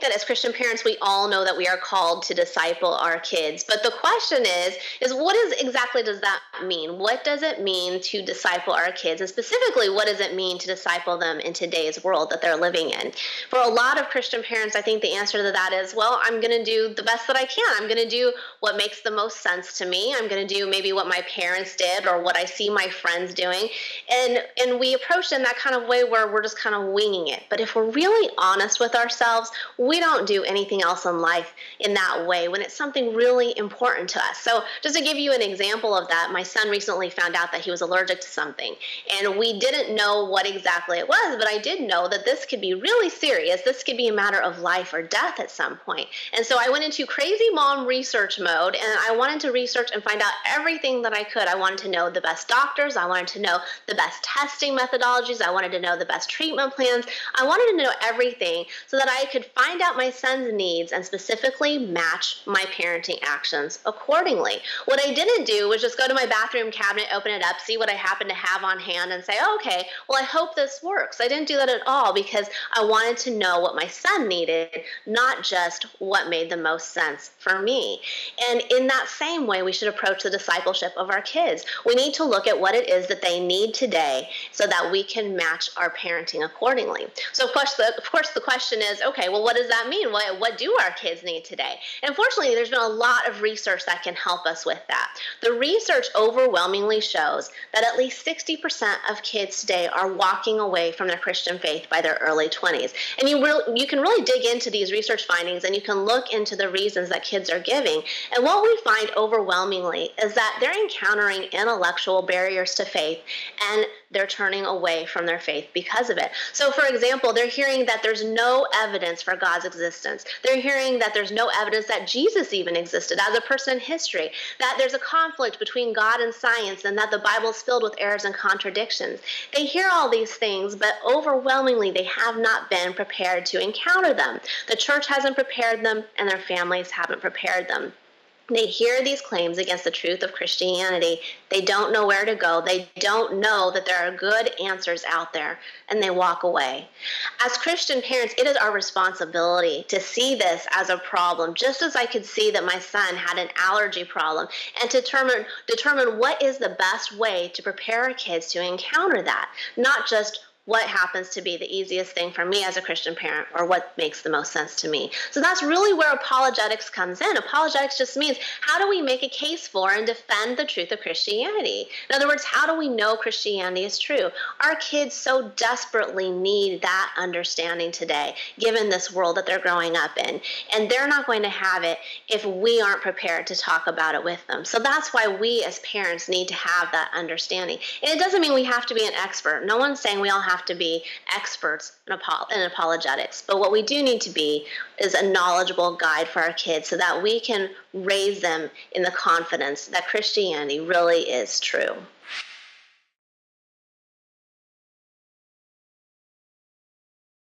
that as Christian parents, we all know that we are called to disciple our kids. But the question is what exactly does that mean? What does it mean to disciple our kids? And specifically, what does it mean to disciple them in today's world that they're living in? For a lot of Christian parents, I think the answer to that is, well, I'm going to do the best that I can. I'm going to do what makes the most sense to me. I'm going to do maybe what my parents did or what I see my friends doing. And we approach it in that kind of way where we're just kind of winging it. But if we're really honest with ourselves, we don't do anything else in life in that way when it's something really important to us. So just to give you an example of that, my son recently found out that he was allergic to something. And we didn't know what exactly it was, but I did know that this could be really serious. This could be a matter of life or death at some point. And so I went into crazy mom research mode, and I wanted to research and find out everything that I could. I wanted to know the best doctors. I wanted to know the best testing methodologies. I wanted to know the best treatment plans. I wanted to know everything so that I could find out my son's needs and specifically match my parenting actions accordingly. What I didn't do was just go to my bathroom cabinet, open it up, see what I happen to have on hand and say, oh, okay, well, I hope this works. I didn't do that at all because I wanted to know what my son needed, not just what made the most sense for me. And in that same way, we should approach the discipleship of our kids. We need to look at what it is that they need today so that we can match our parenting accordingly. So of course the question is, okay, well, what does that mean? What do our kids need today? And unfortunately, there's been a lot of research that can help us with that. The research overwhelmingly shows that at least 60% of kids today are walking away from their Christian faith by their early 20s. And you can really dig into these research findings and you can look into the reasons that kids are giving. And what we find overwhelmingly is that they're encountering intellectual barriers to faith and they're turning away from their faith because of it. So for example, they're hearing that there's no evidence for God's existence. They're hearing that there's no evidence that Jesus even existed as a person in history, that there's a conflict between God and science, and that the Bible is filled with errors and contradictions. They hear all these things, but overwhelmingly they have not been prepared to encounter them. The church hasn't prepared them, and their families haven't prepared them. They hear these claims against the truth of Christianity. They don't know where to go. They don't know that there are good answers out there, and they walk away. As Christian parents, it is our responsibility to see this as a problem, just as I could see that my son had an allergy problem, and to determine what is the best way to prepare our kids to encounter that, not just what happens to be the easiest thing for me as a Christian parent or what makes the most sense to me. So that's really where apologetics comes in. Apologetics just means, how do we make a case for and defend the truth of Christianity? In other words, how do we know Christianity is true? Our kids so desperately need that understanding today, given this world that they're growing up in. And they're not going to have it if we aren't prepared to talk about it with them. So that's why we as parents need to have that understanding. And it doesn't mean we have to be an expert. No one's saying we all have to be experts in apologetics. But what we do need to be is a knowledgeable guide for our kids so that we can raise them in the confidence that Christianity really is true.